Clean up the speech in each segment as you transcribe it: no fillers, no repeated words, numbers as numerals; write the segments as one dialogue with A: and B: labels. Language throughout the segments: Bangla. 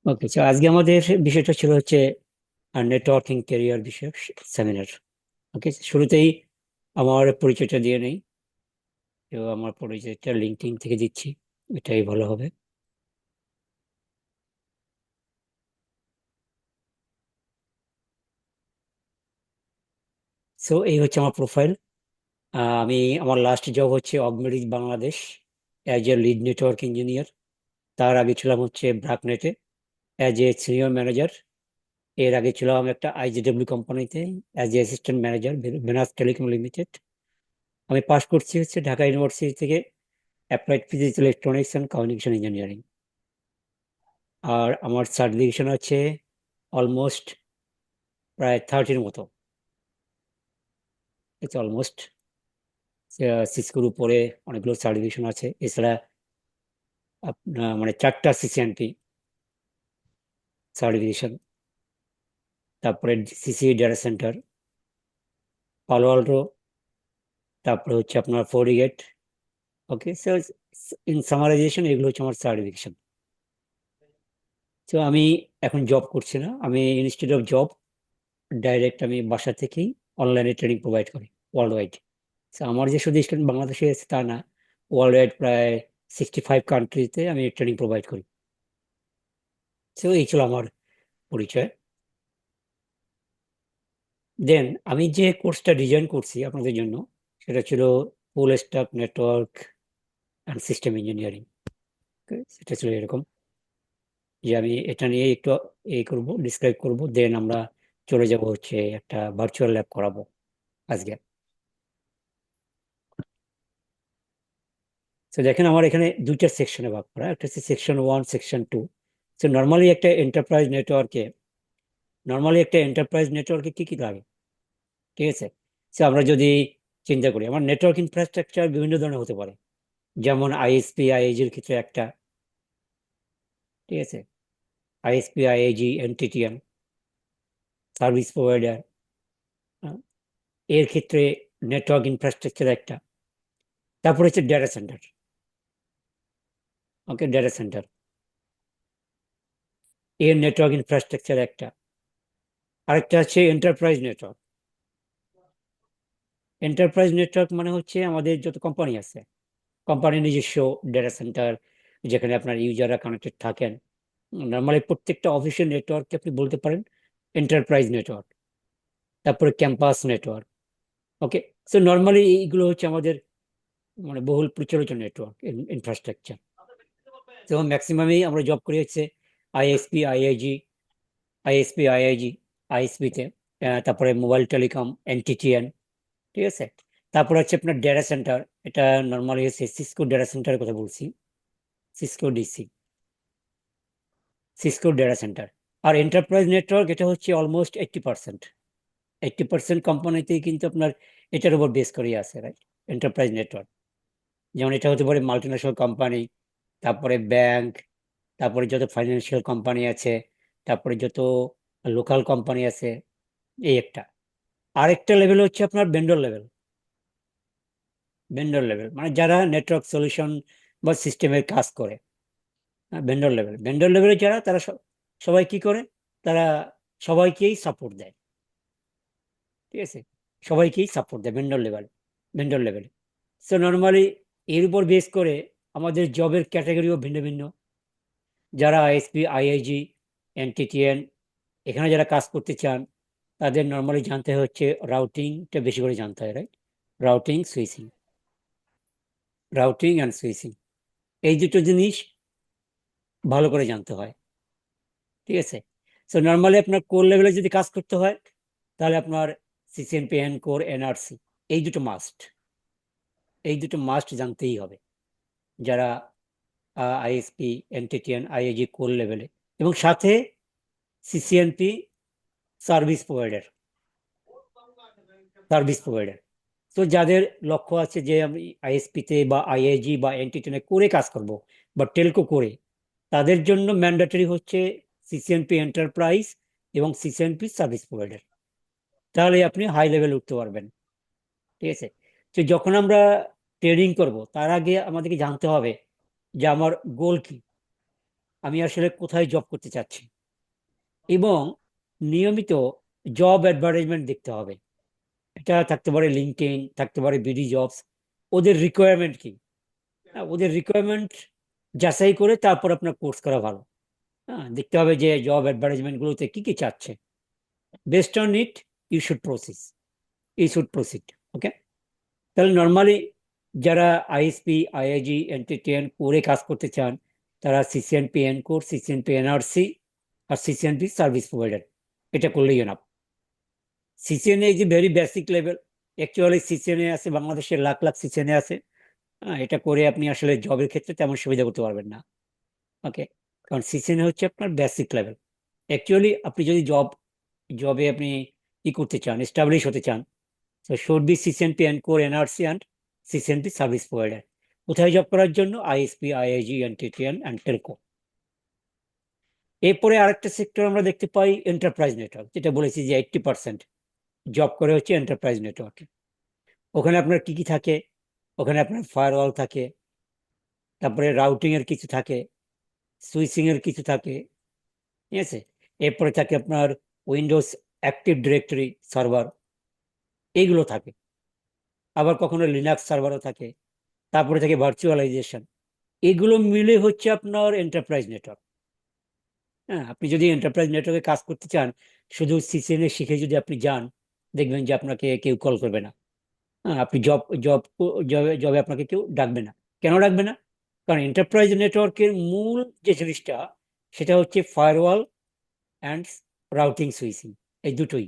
A: ওকে, তো আজকে আমাদের বিষয়টা ছিল হচ্ছে নেটওয়ার্কিং ক্যারিয়ার বিষয়ক সেমিনার। ওকে, শুরুতেই আমার পরিচয়টা দিয়ে নেই। তো আমার পরিচয়টা লিঙ্কডইন থেকে দিচ্ছি, এটাই ভালো হবে। সো এই হচ্ছে আমার প্রোফাইল। আমি আমার লাস্ট জব হচ্ছে Augmedix Bangladesh as a lead network engineer. তার আগে ছিলাম হচ্ছে ব্রাকনেটে অ্যাজ এ সিনিয়র ম্যানেজার। এর আগে ছিলাম একটা আইজিডব্লিউ কোম্পানিতে as a assistant manager, Venus Telecom Limited. আমি পাশ করছি হচ্ছে ঢাকা ইউনিভার্সিটি থেকে applied physical electronics and communication engineering. আর আমার সার্টিফিকেশন আছে অলমোস্ট প্রায় 30-র মতো। এটা অলমোস্ট সিসকোর উপরে অনেকগুলো সার্টিফিকেশন আছে। এছাড়া আপনার মানে 4টা সিসিএনপি সার্টিফিকেশন, তারপরে সিসি ডেটা সেন্টার, পালো আল্টো, তারপরে হচ্ছে আপনার ফোর্টিগেট। ওকে, স্যার, ইন সামারাইজেশন এগুলো হচ্ছে আমার সার্টিফিকেশন। তো আমি এখন জব করছি না, আমি ইনস্টিটিউট অফ জব ডাইরেক্ট আমি বাসা থেকেই অনলাইনে ট্রেনিং প্রোভাইড করি ওয়ার্ল্ড ওয়াইড। আমার যে শুধু স্টুডেন্ট বাংলাদেশে আছে তা না, ওয়ার্ল্ড ওয়াইড প্রায় 65 কান্ট্রিতে আমি ট্রেনিং প্রোভাইড করি। তো এই ছিল আমার পরিচয়। দেন আমি যে কোর্সটা ডিজাইন করছি আপনাদের জন্য, সেটা ছিল ফুল stack network and system engineering. সেটা ছিল এরকম যে আমি এটা নিয়ে একটু এই করব, ডিসক্রাইব করব, দেন আমরা চলে যাব হচ্ছে একটা ভার্চুয়াল ল্যাব করাবো আজকে। তো দেখেন আমার এখানে দুইটা সেকশনে ভাগ করা, একটা হচ্ছে সেকশন 1, সেকশন 2। তো নর্মালি একটা এন্টারপ্রাইজ নেটওয়ার্কে কি কি লাগে, ঠিক আছে? তো আমরা যদি চিন্তা করি, আমার নেটওয়ার্ক ইনফ্রাস্ট্রাকচার বিভিন্ন ধরনের হতে পারে। যেমন আইএসপি আইএজির ক্ষেত্রে একটা, ঠিক আছে, ISP IAG NTTN service provider, এর ক্ষেত্রে নেটওয়ার্ক ইনফ্রাস্ট্রাকচার একটা। তারপর হচ্ছে ডেটা সেন্টার। ওকে, ডেটা সেন্টার এর নেটওয়ার্ক ইনফ্রাস্ট্রাকচার একটা। আরেকটা হচ্ছে এন্টারপ্রাইজ নেটওয়ার্ক। এন্টারপ্রাইজ নেটওয়ার্ক মানে হচ্ছে আমাদের যত কোম্পানি আছে, কোম্পানির নিজস্ব ডেটা সেন্টার, যেখানে আপনার ইউজাররা কানেক্টেড থাকেন। নর্মালি প্রত্যেকটা অফিসিয়াল নেটওয়ার্ককে আপনি বলতে পারেন এন্টারপ্রাইজ নেটওয়ার্ক। তারপরে ক্যাম্পাস নেটওয়ার্ক। ওকে, সো নর্মালি এইগুলো হচ্ছে আমাদের মানে বহুল প্রচলিত নেটওয়ার্ক ইনফ্রাস্ট্রাকচার। যেমন ম্যাক্সিমামই আমরা জব করি হচ্ছে আইএসপি আইআইজি, আইএসপি আইআইজি আইএসপিতে, তারপরে মোবাইল টেলিকম এনটিটিএন, ঠিক আছে। তারপর হচ্ছে আপনার ডেটা সেন্টার, এটা নর্মালি হচ্ছে সিসকো ডেটা সেন্টারের কথা বলছি, Cisco DC, Cisco data centre. আর এন্টারপ্রাইজ নেটওয়ার্ক এটা হচ্ছে অলমোস্ট 80%। 80% কোম্পানিতেই কিন্তু আপনার এটার উপর বেস করে আছে, রাইট? এন্টারপ্রাইজ নেটওয়ার্ক, যেমন এটা হতে পারে মাল্টিন্যাশনাল কোম্পানি, তারপরে ব্যাংক, তারপরে যত ফাইন্যান্সিয়াল কোম্পানি আছে, তারপরে যত লোকাল কোম্পানি আছে, এই একটা। আরেকটা লেভেল হচ্ছে আপনার ভেন্ডর লেভেল। ভেন্ডর লেভেল মানে যারা নেটওয়ার্ক সলিউশন বা সিস্টেমের কাজ করে। ভেন্ডর লেভেলে যারা, তারা সবাই কি করে, তারা সবাইকেই সাপোর্ট দেয়, ঠিক আছে, সবাইকেই সাপোর্ট দেয় ভেন্ডর লেভেলে। সো নর্মালি এর উপর বেস করে আমাদের জবের ক্যাটাগরিও ভিন্ন ভিন্ন। যারা আইএসপি আইআইজি এনটিটিএন এখানে যারা কাজ করতে চান, তাদের নর্মালি জানতে হচ্ছে রাউটিংটা বেশি করে জানতে হয়, right? Routing switching, routing and switching, এই দুটো জিনিস ভালো করে জানতে হয়, ঠিক আছে। সো নর্মালি আপনার কোর লেভেলে যদি কাজ করতে হয়, তাহলে আপনার সিসিএনপিএন কোর এনআরসি, এই দুটো মাস্ট, এই দুটো মাস্ট জানতেই হবে যারা আইএসপি এনটিটিএন আইআইজি কোর লেভেলে। এবং সাথে সিসিএনপি সার্ভিস প্রোভাইডার। তো যাদের লক্ষ্য আছে যে আমি আইএসপি তে বা আইআইজি বা এনটিটিএন করে কাজ করব, বা টেলকো করে, তাদের জন্য ম্যান্ডেটরি হচ্ছে সিসিএনপি এন্টারপ্রাইজ এবং সিসিএনপি সার্ভিস প্রোভাইডার। তাহলে আপনি হাই লেভেলে উঠতে পারবেন, ঠিক আছে। তো যখন আমরা ট্রেডিং করব, তার আগে আমাদেরকে জানতে হবে যে আমার গোল কি, আমি আসলে কোথায় জব করতে চাচ্ছি, এবং নিয়মিত জব অ্যাডভার্টাইজমেন্ট দেখতে হবে। এটা থাকতে পারে লিঙ্কডইন, থাকতে পারে বিডি জবস। ওদের রিকোয়ারমেন্ট কি, ওদের রিকোয়ারমেন্ট যাচাই করে তারপর আপনার কোর্স করা ভালো। দেখতে হবে যে জব অ্যাডভার্টাইজমেন্ট গুলোতে কি কি চাচ্ছে। Based on it you should process you should proceed. Okay, তাহলে নর্মালি যারা আইএসপি, আইআইজি, এনটিটিএন করে কাজ করতে চান, তারা সিসিএনপিএন কোর্স, সিসিএনপি এনআরসি, আর সিসিএনপি সার্ভিস প্রোভাইডার, এটা করলেই না। CCNA is a very basic level. Actually CCNA আছে বাংলাদেশের, লাখ লাখ সিসিএনএ আছে। এটা করে আপনি আসলে জবের ক্ষেত্রে তেমন সুবিধা করতে পারবেন না। ওকে, কারণ সিসিএনএ হচ্ছে আপনার বেসিক লেভেল। অ্যাকচুয়ালি আপনি যদি জবে আপনি ই করতে চান, এস্টাবলিশ হতে চান, তো should be CCNP and core, NRC and CCNP service provider. কোথায় জব করার জন্য? ISP, IIG, NTTN and telco. এরপরে আরেকটা সেক্টর আমরা দেখতে পাই, এন্টারপ্রাইজ নেটওয়ার্ক, যেটা বলেছি যে 80% জব করে হচ্ছে এন্টারপ্রাইজ নেটওয়ার্কে। ওখানে আপনার কি কি থাকে? ওখানে আপনার ফায়ারওয়াল থাকে, তারপরে রাউটিং এর কিছু থাকে, সুইচিং এর কিছু থাকে, ঠিক আছে। এরপরে থাকে আপনার উইন্ডোজ অ্যাক্টিভ ডিরেক্টরি সার্ভার, এইগুলো থাকে। আবার কখনো লিনাক্স সার্ভারও থাকে। তারপরে থাকে ভার্চুয়ালাইজেশন। এগুলো মিলে হচ্ছে আপনার এন্টারপ্রাইজ নেটওয়ার্ক। আপনি যদি এন্টারপ্রাইজ নেটওয়ার্কে কাজ করতে চান, শুধু সিসিএনএ শিখে যদি আপনি যান, দেখবেন যে আপনাকে কেউ কল করবে না। আপনি জব জব জবে জবে আপনাকে কেউ ডাকবে না। কেন ডাকবে না? কারণ এন্টারপ্রাইজ নেটওয়ার্কের মূল যে জিনিসটা, সেটা হচ্ছে ফায়ারওয়াল অ্যান্ড রাউটিং সুইচিং। এই দুটোই,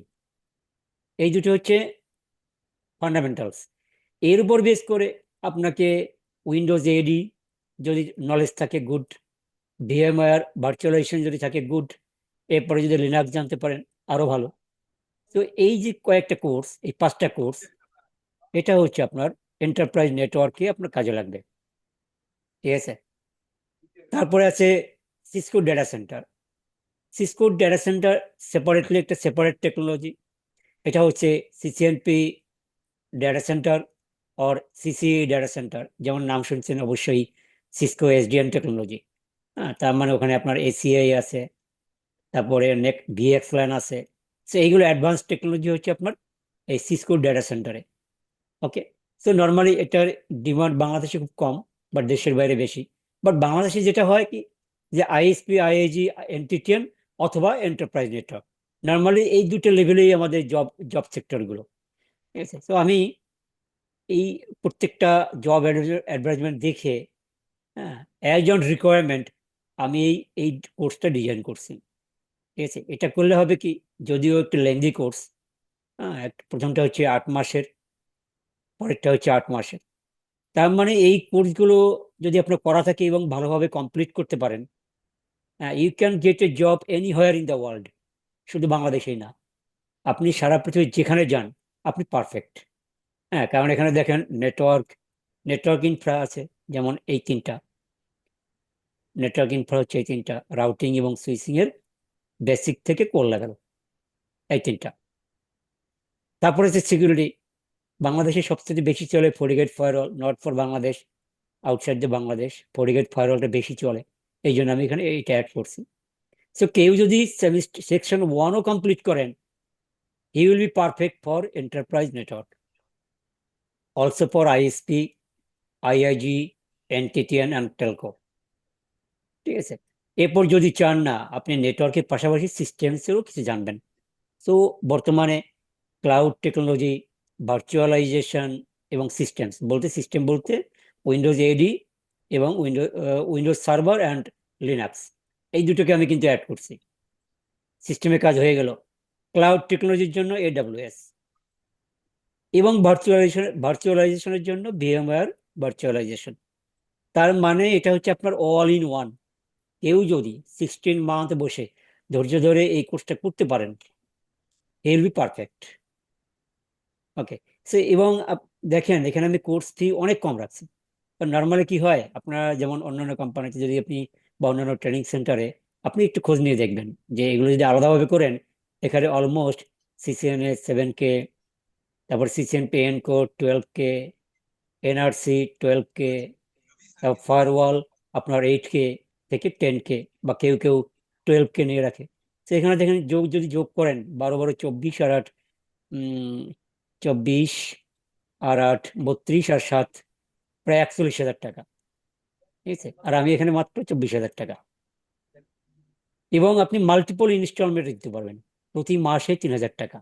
A: এই দুটো হচ্ছে ফান্ডামেন্টালস। এর উপর বেস করে আপনাকে উইন্ডোজ এডি যদি নলেজ থাকে, গুড। ভিএমওয়্যার ভার্চুয়ালাইজেশন যদি থাকে, গুড। এরপরে যদি লিনাক্স জানতে পারেন, আরো ভালো। তো এই যে কয়েকটা কোর্স, এই 5টা কোর্স, এটা হচ্ছে আপনার এন্টারপ্রাইজ নেটওয়ার্কে আপনার কাজে লাগবে। ঠিক আছে। তারপরে আছে Cisco data centre. Cisco data centre separately একটা সেপারেট টেকনোলজি। এটা হচ্ছে সিসিএনপি ডেটা সেন্টার আর সিসি ডেটা সেন্টার, যেমন নাম শুনছেন অবশ্যই, সিসকো এসডিএন টেকনোলজি। তার মানে ওখানে আপনার এসিআই আছে, তারপরে নেক ভিএক্সল্যান আছে। তো এইগুলো অ্যাডভান্স টেকনোলজি হচ্ছে আপনার এই সিসকো ডেটা সেন্টারে। ওকে, সো নর্মালি এটার ডিমান্ড বাংলাদেশে খুব কম, বাট দেশের বাইরে বেশি। বাট বাংলাদেশে যেটা হয় কি, যে আইএসপি, আইআইজি, এনটিটিএন অথবা এন্টারপ্রাইজ নেটওয়ার্ক, নর্মালি এই দুটো লেভেলেই আমাদের জব জব সেক্টর গুলো। ঠিক আছে। তো আমি এই প্রত্যেকটা জব অ্যাডভার্টাইজমেন্ট দেখে, হ্যাঁ, অ্যাজ অন রিকোয়ারমেন্ট, আমি এই কোর্সটা ডিজাইন করছি। ঠিক আছে। এটা করলে হবে কি, যদিও একটু লেন্দি কোর্স, প্রথমটা হচ্ছে 8 মাসের, পরেরটা হচ্ছে 8 মাসের। তার মানে এই কোর্সগুলো যদি আপনার করা থাকে এবং ভালোভাবে কমপ্লিট করতে পারেন, you can get a job anywhere in the world. শুধু বাংলাদেশেই না, আপনি সারা পৃথিবীর যেখানে যান, আপনি পারফেক্ট। কারণ এখানে দেখেন নেটওয়ার্ক, নেটওয়ার্ক ইনফ্রা আছে, যেমন এই তিনটা। নেটওয়ার্ক ইনফ্রা হচ্ছে এই তিনটা, রাউটিং এবং সুইচিং এর বেসিক থেকে কোর লেভেল, এই তিনটা। তারপরে হচ্ছে সিকিউরিটি। বাংলাদেশে সবচেয়ে বেশি চলে Fortigate firewall, not for Bangladesh, outside the Bangladesh Fortigate ফায়ারওয়ালটা বেশি চলে। এই জন্য আমি এখানে এইটা অ্যাড করছি। সো কেউ যদি সেকশন 1ও কমপ্লিট করেন, he will be perfect for enterprise network, also for ISP, IIG, NTTN and Telco. ঠিক আছে। এরপর যদি চান না, আপনি নেটওয়ার্কের পাশাপাশি সিস্টেমসেরও কিছু জানবেন। সো বর্তমানে ক্লাউড টেকনোলজি, ভার্চুয়ালাইজেশন এবং সিস্টেমস বলতে, সিস্টেম বলতে উইন্ডোজ এডি এবং উইন্ডোজ সার্ভার অ্যান্ড লিনাক্স, এই দুটোকে আমি কিন্তু অ্যাড করছি। সিস্টেমে কাজ হয়ে গেল। ক্লাউড টেকনোলজির জন্য এডব্লিউএস, এবং ভার্চুয়ালাইজেশনের জন্য ভিএমওয়্যার ভার্চুয়ালাইজেশন। তার মানে এটা হচ্ছে আপনার অল ইন ওয়ান। কেউ যদি 16 মান্থ বসে ধৈর্য ধরে এই কোর্সটা করতে পারেন, he will be perfect. Okay. So এবং দেখেন এখানে আমি কোর্স ফি অনেক কম রাখছি। নর্মালি কি হয়, আপনারা যেমন অন্যান্য কোম্পানিতে যদি আপনি, বা অন্যান্য ট্রেনিং সেন্টারে আপনি একটু খোঁজ নিয়ে দেখবেন, যে এগুলো যদি আলাদাভাবে করেন, এখানে অলমোস্ট সিসিএনএ 7K, তারপর CCN পেএন code 12K, NRC 12K, তারপর ফায়ারওয়াল আপনার 8K, থেকে 10K, বা কেউ কেউ 12K নিয়ে রাখে। তো এখানে দেখেন যদি যোগ করেন 12 12 24 আর 8, 24 আর 8 32 আর 7, প্রায় 41,000 টাকা। ঠিক আছে, আর আমি এখানে মাত্র 24,000 টাকা। এবং আপনি মাল্টিপল ইনস্টলমেন্ট দিতে পারবেন, প্রতি মাসে 3,000 টাকা।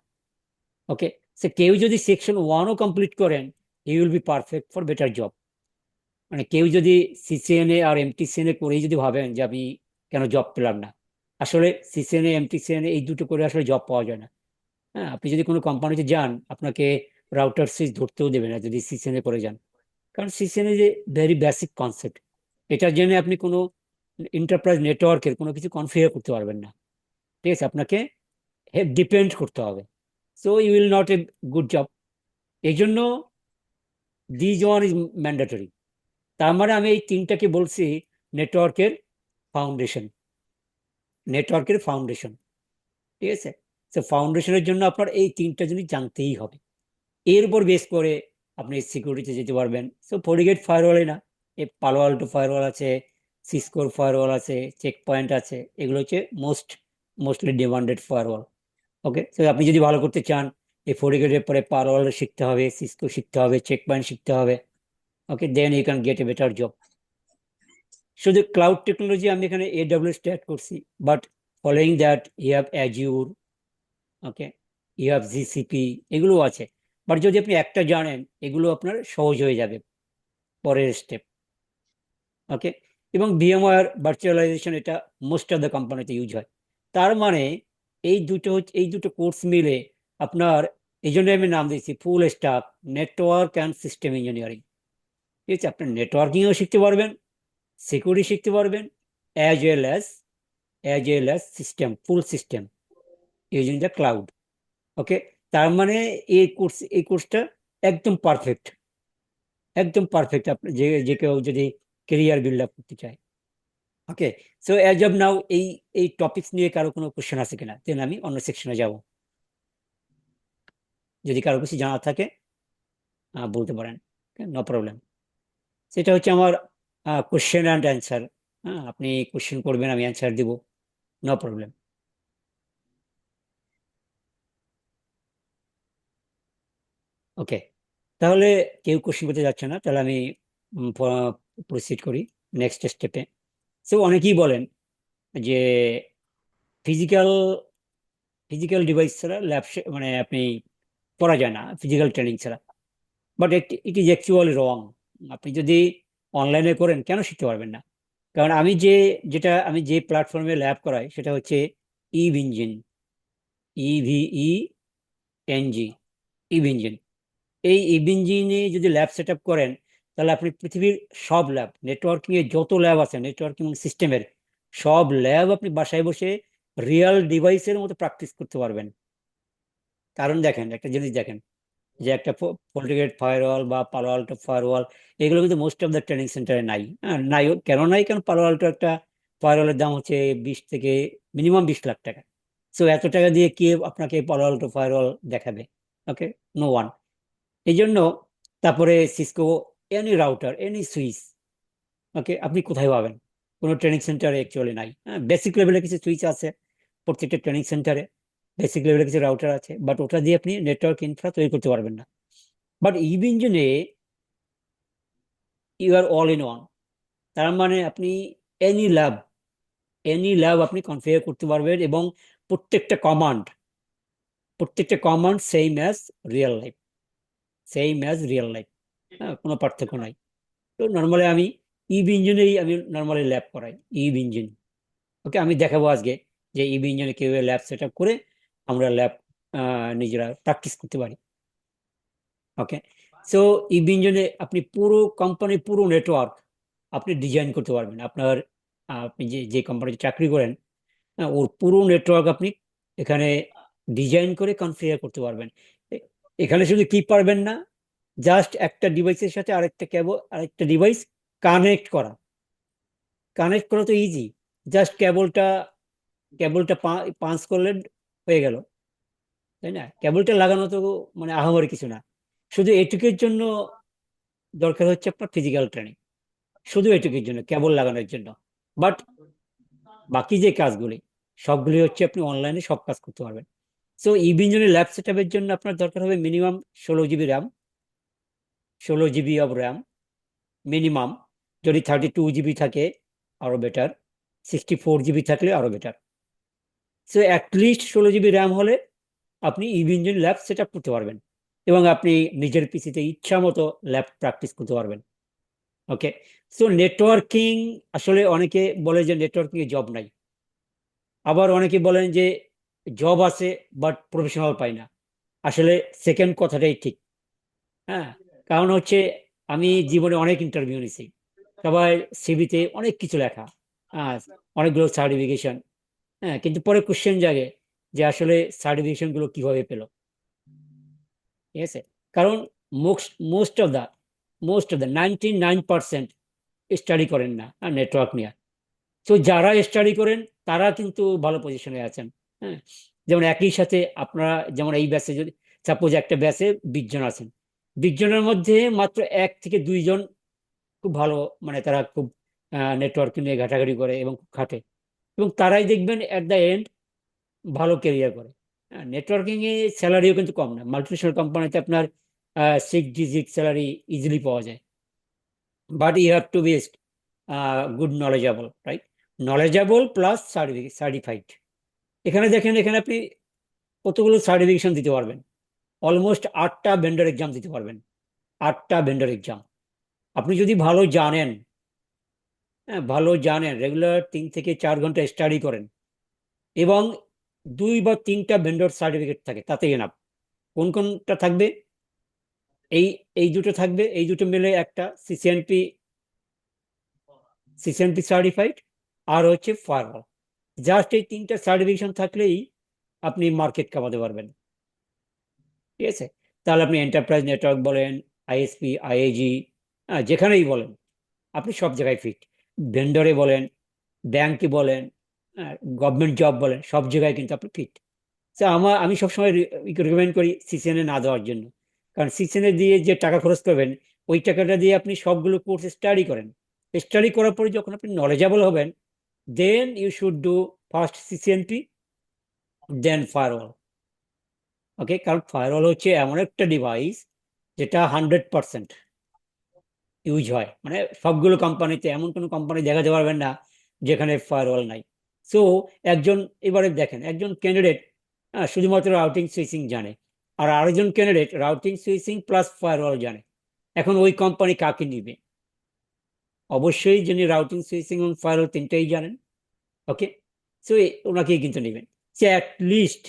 A: ওকে, সে কেউ যদি সেকশন 1ও কমপ্লিট করেন, you will be perfect for better job. মানে কেউ যদি সিসিএনএ আর এমটিসিএনএ করেই যদি ভাবেন যে আমি কেন জব পেলাম না, আসলে সিসিএনএ এমটিসিএনএ এই দুটো করে আসলে জব পাওয়া যায় না। হ্যাঁ, আপনি যদি কোনো কোম্পানিতে যান, আপনাকে রাউটার সুইচ ধরতেও দেবে না যদি সিসিএনএ করে যান। কারণ সিসিএনএ যে ভেরি বেসিক কনসেপ্ট, এটা জেনে আপনি কোনো এন্টারপ্রাইজ নেটওয়ার্কের কোনো কিছু কনফিগার করতে পারবেন না। ঠিক আছে, আপনাকে ডিপেন্ড করতে হবে। So you will not a good job. এই জন্য দিস ওয়ান ইজ ম্যান্ডেটরি। তার মানে আমি এই তিনটাকে বলছি নেটওয়ার্কের ফাউন্ডেশন। নেটওয়ার্কের ফাউন্ডেশন, ঠিক আছে। তো ফাউন্ডেশনের জন্য আপনার এই তিনটা জিনিস জানতেই হবে। এর উপর বেস করে আপনি সিকিউরিটিতে যেতে পারবেন। সো ফরিগেট ফায়ারওয়ালে না, এ পালো আল্টো ফায়ারওয়াল আছে, সিসকোর ফায়ারওয়াল আছে, চেক পয়েন্ট আছে, এগুলো হচ্ছে মোস্টলি ডিমান্ডেড ফায়ারওয়াল। ওকে, তো আপনি যদি ভালো করতে চান, এই ফরিগেটের পরে পারোয়াল শিখতে হবে, সিসকো শিখতে হবে, চেক পয়েন্ট শিখতে হবে। Okay, then you can get a better job. শুধু ক্লাউড টেকনোলজি আমি এখানে AWS অ্যাড করছি, but following that you have Azure, okay, you have GCP, এগুলো আছে। বাট যদি আপনি একটা জানেন, এগুলো আপনার সহজ হয়ে যাবে পরের স্টেপ। ওকে, এবং ভিএমওয়ার ভার্চুয়ালাইজেশন, এটা মোস্ট অফ দ্য কোম্পানিতে ইউজ হয়। তার মানে এই দুটো কোর্স মিলে আপনার, এই জন্য আমি নাম দিয়েছি full stack network and system engineering. ঠিক আছে, আপনি নেটওয়ার্কিংও শিখতে পারবেন, সিকিউরিটি শিখতে পারবেন, as well as system, full system using the cloud. Okay, তার মানে এই কোর্সটা একদম পারফেক্ট, একদম পারফেক্ট আপনি যে যে কেউ যদি কেরিয়ার বিল্ড আপ করতে চায়। ওকে, সো অ্যাজ অফ নাও এই এই টপিকস নিয়ে কারো কোনো কোশ্চেন আছে কিনা, দেন আমি অন্য সেকশনে যাব। যদি কারো কিছু জানা থাকে বলতে পারেন, নো প্রবলেম। সেটা হচ্ছে আমার কোশ্চেন অ্যান্ড অ্যান্সার। হ্যাঁ, আপনি কোশ্চেন করবেন, আমি অ্যান্সার দিব, নো প্রবলেম। ওকে, তাহলে কেউ কোশ্চেন করতে যাচ্ছে না, তাহলে আমি প্রসিড করি নেক্সট স্টেপে। সো অনেকেই বলেন যে ফিজিক্যাল ফিজিক্যাল ডিভাইস ছাড়া ল্যাব, মানে আপনি করা যায় না ফিজিক্যাল ট্রেনিং ছাড়া। বাট ইট ইজ অ্যাকচুয়ালি রং। আপনি যদি অনলাইনে করেন, কেন শিখতে পারবেন না? কারণ আমি যে প্ল্যাটফর্মে ল্যাব করাই, সেটা হচ্ছে EVE engine, EVENG, EVE engine. এই ইভ ইঞ্জিনে যদি ল্যাব সেট আপ করেন, তাহলে আপনি পৃথিবীর সব ল্যাব, নেটওয়ার্কিং এর যত ল্যাব আছে নেটওয়ার্কিং সিস্টেমের, সব ল্যাব আপনি বাসায় বসে রিয়েল ডিভাইসের মতো প্র্যাকটিস করতে পারবেন। কারণ দেখেন, একটা জিনিস দেখেন, যে একটা ফোল্টিগেট ফায়ারওয়াল বা পালো আল্টো ফায়ারওয়াল, এগুলো কিন্তু মোস্ট অফ দ্য ট্রেনিং সেন্টারে নাই। হ্যাঁ, নাই, কেন নাই? কারণ পালো আল্টো একটা ফায়ারওয়ালের দাম হচ্ছে 20 থেকে মিনিমাম 20 লাখ টাকা। সো এত টাকা দিয়ে কে আপনাকে পালো আল্টো ফায়ারওয়াল দেখাবে? Okay, no one. এই জন্য, তারপরে Cisco, any router, any switch, okay, আপনি কোথায় পাবেন? কোনো ট্রেনিং সেন্টারে অ্যাকচুয়ালি নাই। হ্যাঁ, বেসিক লেভেলে কিছু সুইচ আছে প্রত্যেকটা ট্রেনিং সেন্টারে, বেসিক লেভেলে কিছু রাউটার আছে, বাট ওটা দিয়ে আপনি নেটওয়ার্ক ইনফ্রা তৈরি করতে পারবেন না। বাট ইভ ইঞ্জিনে you are all in one. তার মানে আপনি এনি ল্যাব এনি ল্যাব আপনি কনফিগার করতে পারবেন, এবং প্রত্যেকটা কমান্ড প্রত্যেকটা command same as real life. হ্যাঁ, কোনো পার্থক্য নাই। তো নর্মালি আমি ইভ ইঞ্জিনেই আমি নর্মালি ল্যাব করাই, ইভ ইঞ্জিন। ওকে, আমি দেখাবো আজকে যে ইভ ইঞ্জিনে কিভাবে ল্যাব সেট আপ করে আমরা ল্যাব নিজেরা প্র্যাকটিস করতে পারি। ওকে, সো ইভ ইঞ্জিনে আপনি পুরো কোম্পানির পুরো নেটওয়ার্ক আপনি ডিজাইন করতে পারবেন। আপনি যে যে কোম্পানিতে চাকরি করেন, ওর পুরো নেটওয়ার্ক আপনি এখানে ডিজাইন করে কনফিগার করতে পারবেন। এখানে শুধু কি পারবেন না, জাস্ট একটা ডিভাইসের সাথে আরেকটা ডিভাইস কানেক্ট করা। কানেক্ট করা তো ইজি, জাস্ট কেবলটা পাঞ্চ করলে হয়ে গেল, তাই না? কেবলটা লাগানো তো মানে আহামরি কিছু না। শুধু এটুকুর জন্য দরকার হচ্ছে আপনার ফিজিক্যাল ট্রেনিং, শুধু এটুকুর জন্য, কেবল লাগানোর জন্য। বাট বাকি যে কাজগুলি সবগুলি হচ্ছে আপনি অনলাইনে সব কাজ করতে পারবেন। সো ইঞ্জিনিয়ারিং ল্যাব সেট আপের জন্য আপনার দরকার হবে minimum 16 GB RAM, 16 GB of RAM minimum. যদি 32 জিবি থাকে আরো বেটার, 64 জিবি থাকলে আরো better. So at least 16 GB RAM হলে আপনি ইঞ্জিনিয়ারিং ল্যাব সেট আপ করতে পারবেন এবং আপনি নিজের পিসিতে ইচ্ছা মতো ল্যাব প্র্যাকটিস করতে পারবেন। ওকে। সো নেটওয়ার্কিং, আসলে অনেকে বলে যে নেটওয়ার্কিং এ জব নাই, আবার অনেকে বলেন যে জব আছে বাট প্রফেশনাল পাই না। আসলে সেকেন্ড কথাটাই ঠিক। হ্যাঁ, কারণ হচ্ছে আমি জীবনে অনেক ইন্টারভিউ নিছি, সবাই সিভিতে অনেক কিছু লেখা, হ্যাঁ, অনেকগুলো সার্টিফিকেশন, হ্যাঁ, কিন্তু পরে কোশ্চেন জাগে যে আসলে সার্টিফিকেশন গুলো কিভাবে পেলো। ঠিক আছে, কারণ most most of the 99% study করেন না নেটওয়ার্ক নিয়ে। তো যারা স্টাডি করেন তারা কিন্তু ভালো পজিশনে আছেন। হ্যাঁ, যেমন একই সাথে আপনারা, যেমন এই ব্যাচে যদি সাপোজ একটা ব্যাচে 20 জন আছেন, 20 জনের মধ্যে মাত্র 1 থেকে 2 জন খুব ভালো, মানে তারা খুব নেটওয়ার্ক নিয়ে ঘাটাঘাটি করে এবং খুব খাটে, এবং তারাই দেখবেন এট দ্য এন্ড ভালো কেরিয়ার করে। নেটওয়ার্কিং এ স্যালারিও কিন্তু কম না, মাল্টিনেশনাল কোম্পানিতে আপনার 6 ডিজিট স্যালারি ইজিলি পাওয়া যায়। But you have to be good knowledgeable, right? Knowledgeable plus certified. এখানে দেখেন, এখানে আপনি কতগুলো সার্টিফিকেশন দিতে পারবেন, অলমোস্ট 8টা ভেন্ডর এক্সাম দিতে পারবেন। 8টা ভেন্ডর এক্সাম আপনি যদি ভালো জানেন, হ্যাঁ, ভালো জানেন, রেগুলার 3 থেকে 4 ঘন্টা স্টাডি করেন এবং 2 বা 3টা ভেন্ডর সার্টিফিকেট থাকে, তাতে এনাফ। কোন কোনটা থাকবে? এই এই দুটো থাকবে, এই দুটো মিলে একটা সিসিএনপি সার্টিফাইড, আর হচ্ছে ফায়ারওয়াল। জাস্ট এই 3টা সার্টিফিকেশন থাকলেই আপনি মার্কেট কামাতে পারবেন। ঠিক আছে, তাহলে আপনি এন্টারপ্রাইজ নেটওয়ার্ক বলেন, আইএসপি, আইএজি, যেখানেই বলেন আপনি সব জায়গায় ফিট। ভেন্ডরে বলেন, ব্যাংকে বলেন, গভর্নমেন্ট জব বলেন, সব জায়গায় কিন্তু আপনি ফিট। আমি সবসময় রিকমেন্ড করি সিসিএনএ না দেওয়ার জন্য। কারণ সিসিএনএ দিয়ে যে টাকা খরচ করবেন, ওই টাকাটা দিয়ে আপনি সবগুলো কোর্স স্টাডি করেন। স্টাডি করার পরে যখন আপনি নলেজেবল হবেন, then you should do first CCNP, then firewall. Okay, কারণ ফায়ারওয়াল হচ্ছে এমন একটা ডিভাইস যেটা 100% ইউজ হয়, মানে সবগুলো কোম্পানিতে, এমন কোনো কোম্পানি দেখাতে পারবেন না যেখানে ফায়ারওয়াল নাই। সো একজন, এবারে দেখেন, একজন ক্যান্ডিডেট শুধুমাত্র রাউটিং সুইচিং জানে, আর আরেকজন candidate routing switching plus firewall জানে। এখন ওই কোম্পানি কাকে নিবে? অবশ্যই যিনি রাউটিং সুইচিং এবং ফায়ারওয়াল তিনটেই জানেন। ওকে, সো ওনাকেই কিন্তু নেবেন। সে অ্যাটলিস্ট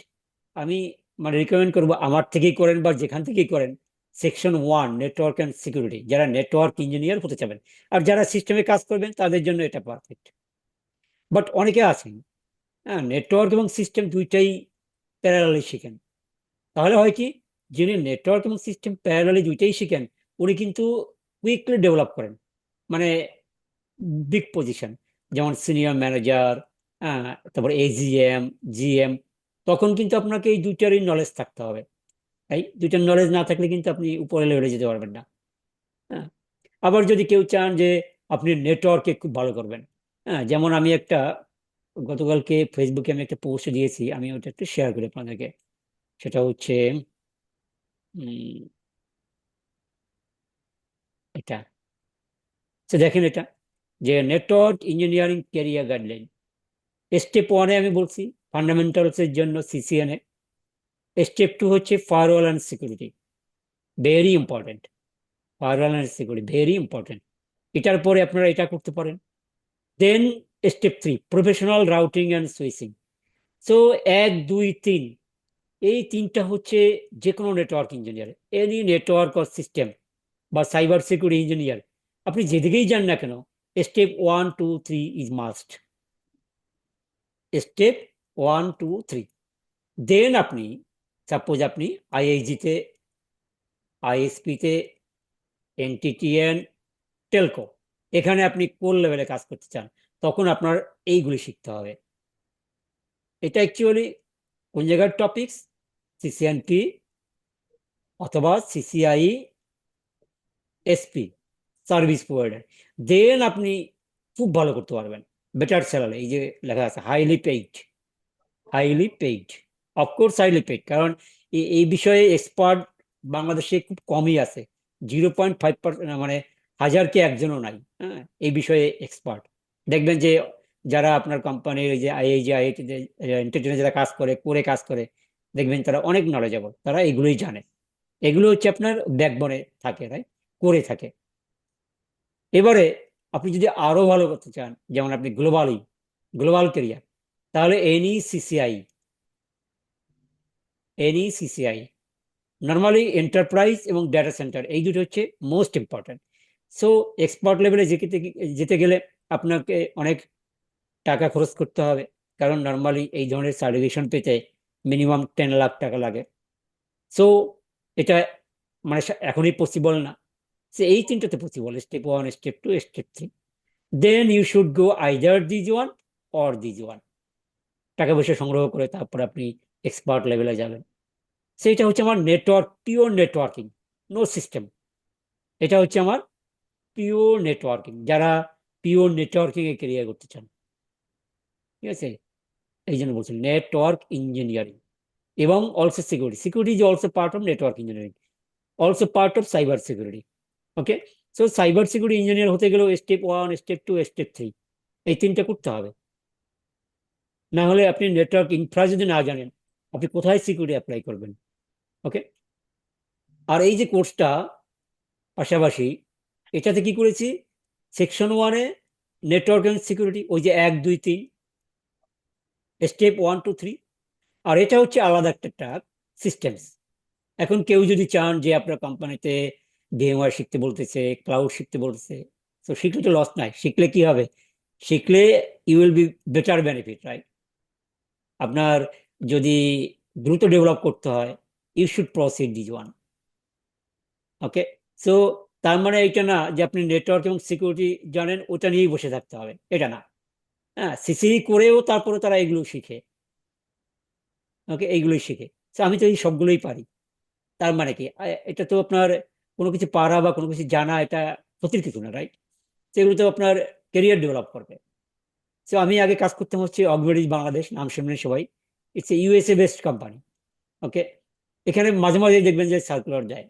A: আমি মানে রিকমেন্ড করবো আমার থেকেই করেন বা যেখান থেকেই করেন, সেকশন 1 নেটওয়ার্ক অ্যান্ড সিকিউরিটি, যারা নেটওয়ার্ক ইঞ্জিনিয়ার হতে চাবেন। আর যারা সিস্টেমে কাজ করবেন তাদের জন্য এটা পারফেক্ট। বাট অনেকে আছেন, হ্যাঁ, নেটওয়ার্ক এবং সিস্টেম দুইটাই প্যারালালি শিখেন। তাহলে হয় কি, যিনি নেটওয়ার্ক এবং সিস্টেম প্যারালালি দুইটাই শিখেন, উনি কিন্তু কুইকলি ডেভেলপ করেন, মানে বিগ পজিশন, যেমন সিনিয়র ম্যানেজার, তারপর এজিএম, জিএম। তখন কিন্তু আপনাকে এই দুইটারই নলেজ থাকতে হবে। এই দুইটার নলেজ না থাকলে কিন্তু আপনি উপরে লেভেলে যেতে পারবেন না। হ্যাঁ, আবার যদি কেউ চান যে আপনি নেটওয়ার্কে খুব ভালো করবেন, হ্যাঁ, যেমন আমি একটা, গতকালকে ফেসবুকে আমি একটা পোস্ট দিয়েছি, আমি ওটা একটু শেয়ার করি আপনাদেরকে। সেটা হচ্ছে উম, এটা, তো দেখেন এটা, যে network engineering career guideline. Step 1 আমি বলছি ফান্ডামেন্টালস এর জন্য সিসিএনএ। স্টেপ 2 হচ্ছে firewall and security, very important. Firewall and security very important. এটার পরে আপনারা এটা করতে পারেন। Then step 3 professional routing and switching. So 1, 2, 3, এই তিনটা হচ্ছে যে কোনো network engineer, any network or system বা সাইবার সিকিউরিটি ইঞ্জিনিয়ার, আপনি যেদিকেই যান না কেন, step 1, 2, 3 is must. Step 1, 2, 3, then আপনি সাপোজ আপনি আইআইজিতে, আইএসপিতে, এনটিটিএন, টেলকো, এখানে আপনি কোর লেভেলে কাজ করতে চান, তখন আপনার এইগুলি শিখতে হবে। এটা অ্যাকচুয়ালি কোন জায়গার টপিকস? সিসিএনপি অথবা সিসিআই এসপি, সার্ভিস প্রোভাইডার। দেন আপনি খুব ভালো করতে পারবেন, বেটার স্যালারি, এই যে লেখা আছে highly paid, of course highly paid, কারণ এই বিষয়ে এক্সপার্ট বাংলাদেশে খুব কমই আছে। 0.5%, মানে হাজারকে একজনও নাই। হ্যাঁ, এই বিষয়ে এক্সপার্ট দেখবেন যে যারা আপনার কোম্পানির যে আইআইটি এন্টারটেইনমেন্টে যারা কাজ করে দেখবেন তারা অনেক নলেজেবল, তারা এগুলোই জানে। এগুলো হচ্ছে আপনার ব্যাকবোনে থাকে, রাইট, করে থাকে। এবারে আপনি যদি আরো ভালো করতে চান, যেমন আপনি গ্লোবাল ক্যারিয়ার, তাহলে এনইসিসিআই নর্মালি এন্টারপ্রাইজ এবং ডেটা সেন্টার, এই দুটো হচ্ছে মোস্ট ইম্পর্টেন্ট। সো এক্সপার্ট লেভেলে যেতে গেলে আপনাকে অনেক টাকা খরচ করতে হবে, কারণ নর্মালি এই ধরনের সার্টিফিকেশন পেতে মিনিমাম 10 লাখ টাকা লাগে। সো এটা মানে এখনই পসিবল না। সে এই তিনটাতে possible, step 1, step 2, step 3। Then you should go either this one or this one. টাকা পয়সা সংগ্রহ করে তারপর আপনি এক্সপার্ট লেভেলে যাবেন। সেইটা হচ্ছে আমার পিওর নেটওয়ার্কিং, নো সিস্টেম। এটা হচ্ছে আমার পিওর নেটওয়ার্কিং, যারা পিওর নেটওয়ার্কিং এ ক্যারিয়ার করতে চান। ঠিক আছে, এই জন্য বলছি নেটওয়ার্ক ইঞ্জিনিয়ারিং। এবং also security is also part of network engineering, also part of cyber security. Okay, so cyber security engineer হতে গেলেও স্টেপ 1, স্টেপ 2, স্টেপ 3, এই তিনটা করতে হবে। না হলে আপনি নেটওয়ার্ক ইনফ্রা যদি না জানেন, আপনি কোথায় সিকিউরিটি অ্যাপ্লাই করবেন? ওকে, আর এই যে কোর্সটা পাশাপাশি এটাতে কি করেছি, সেকশন 1-এ নেটওয়ার্ক এন্ড সিকিউরিটি, ওই যে 1, 2, 3, স্টেপ 1, 2, 3। আর এটা হচ্ছে আলাদা একটা ট্র্যাক, সিস্টেমস। এখন কেউ যদি চান যে আপনার কোম্পানিতে VMware শিখতে বলতেছে, ক্লাউড শিখতে বলতেছে, তো শিখলে তো লস নাই। শিখলে কি হবে? শিখলে you will be better benefit, right? আপনার যদি দ্রুত ডেভেলপ করতে হয়, you should proceed this one. Okay, so তার মানে এটা না যে আপনি নেটওয়ার্ক এবং সিকিউরিটি জানেন ওটা নিয়েই বসে থাকতে হবে, এটা না। হ্যাঁ, সিসি করেও তারপরে তারা এগুলো শিখে। ওকে, এইগুলোই শিখে। তো আমি তো এই সবগুলোই পারি। তার মানে কি, এটা তো আপনার কোনো কিছু পারা বা কোনো কিছু জানা, এটা ক্ষতির কিছু না, রাইট? সেগুলো তো আপনার কেরিয়ার ডেভেলপ করবে। তো আমি আগে কাজ করতাম হচ্ছে অগমেডিজ বাংলাদেশ, নাম শুনলেন সবাই। It's USA based company. Okay, এখানে মাঝে মাঝে দেখবেন যে সার্কুলার দেয়।